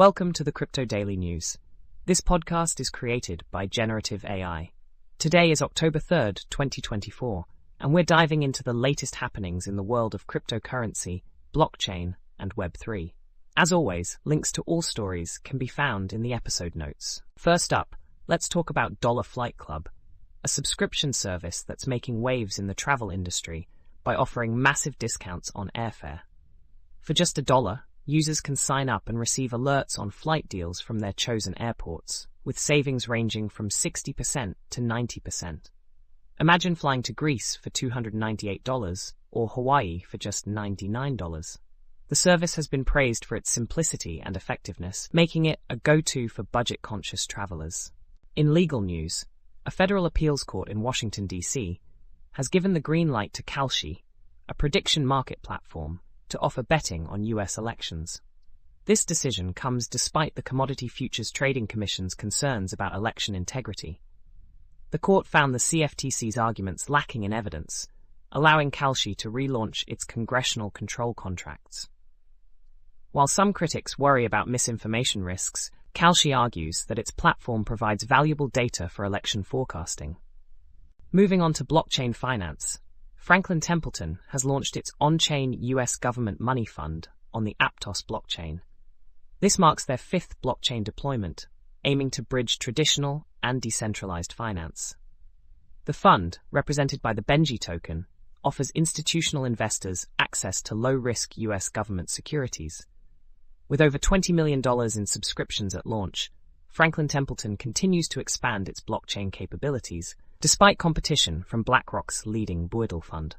Welcome to the Crypto Daily News. This podcast is created by Generative AI. Today is October 3rd, 2024, and we're diving into the latest happenings in the world of cryptocurrency, blockchain, and Web3. As always, links to all stories can be found in the episode notes. First up, let's talk about Dollar Flight Club, a subscription service that's making waves in the travel industry by offering massive discounts on airfare. For just $1, users can sign up and receive alerts on flight deals from their chosen airports, with savings ranging from 60% to 90%. Imagine flying to Greece for $298 or Hawaii for just $99. The service has been praised for its simplicity and effectiveness, making it a go-to for budget-conscious travelers. In legal news, a federal appeals court in Washington, D.C., has given the green light to Kalshi, a prediction market platform, to offer betting on U.S. elections. This decision comes despite the Commodity Futures Trading Commission's concerns about election integrity. The court found the CFTC's arguments lacking in evidence, allowing Kalshi to relaunch its congressional control contracts. While some critics worry about misinformation risks, Kalshi argues that its platform provides valuable data for election forecasting. Moving on to blockchain finance, Franklin Templeton has launched its on-chain U.S. government money fund on the Aptos blockchain. This marks their fifth blockchain deployment, aiming to bridge traditional and decentralized finance. The fund, represented by the Benji token, offers institutional investors access to low-risk U.S. government securities. With over $20 million in subscriptions at launch, Franklin Templeton continues to expand its blockchain capabilities, despite competition from BlackRock's leading Buidl fund.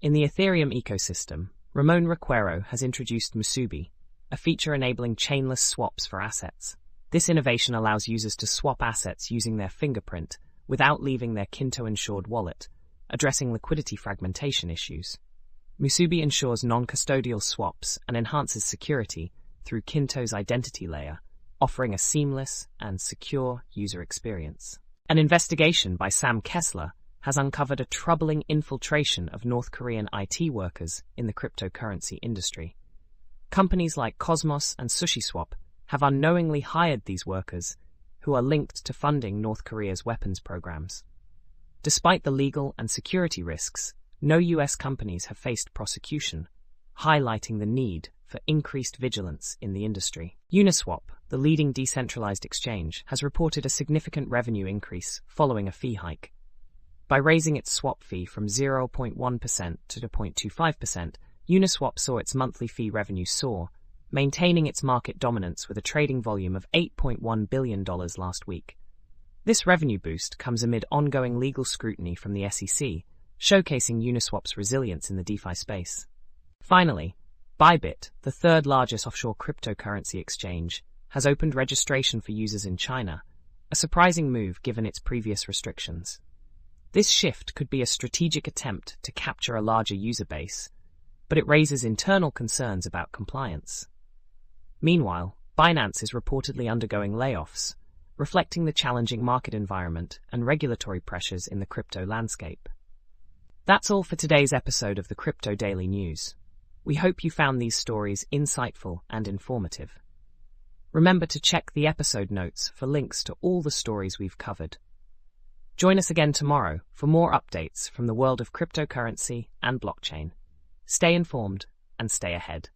In the Ethereum ecosystem, Ramon Requero has introduced Musubi, a feature enabling chainless swaps for assets. This innovation allows users to swap assets using their fingerprint without leaving their Kinto-insured wallet, addressing liquidity fragmentation issues. Musubi ensures non-custodial swaps and enhances security through Kinto's identity layer, offering a seamless and secure user experience. An investigation by Sam Kessler has uncovered a troubling infiltration of North Korean IT workers in the cryptocurrency industry. Companies like Cosmos and SushiSwap have unknowingly hired these workers, who are linked to funding North Korea's weapons programs. Despite the legal and security risks, no U.S. companies have faced prosecution, highlighting the need for increased vigilance in the industry. Uniswap, the leading decentralized exchange, has reported a significant revenue increase following a fee hike. By raising its swap fee from 0.1% to 0.25%, Uniswap saw its monthly fee revenue soar, maintaining its market dominance with a trading volume of $8.1 billion last week. This revenue boost comes amid ongoing legal scrutiny from the SEC, showcasing Uniswap's resilience in the DeFi space. Finally, Bybit, the third largest offshore cryptocurrency exchange, has opened registration for users in China, a surprising move given its previous restrictions. This shift could be a strategic attempt to capture a larger user base, but it raises internal concerns about compliance. Meanwhile, Binance is reportedly undergoing layoffs, reflecting the challenging market environment and regulatory pressures in the crypto landscape. That's all for today's episode of the Crypto Daily News. We hope you found these stories insightful and informative. Remember to check the episode notes for links to all the stories we've covered. Join us again tomorrow for more updates from the world of cryptocurrency and blockchain. Stay informed and stay ahead.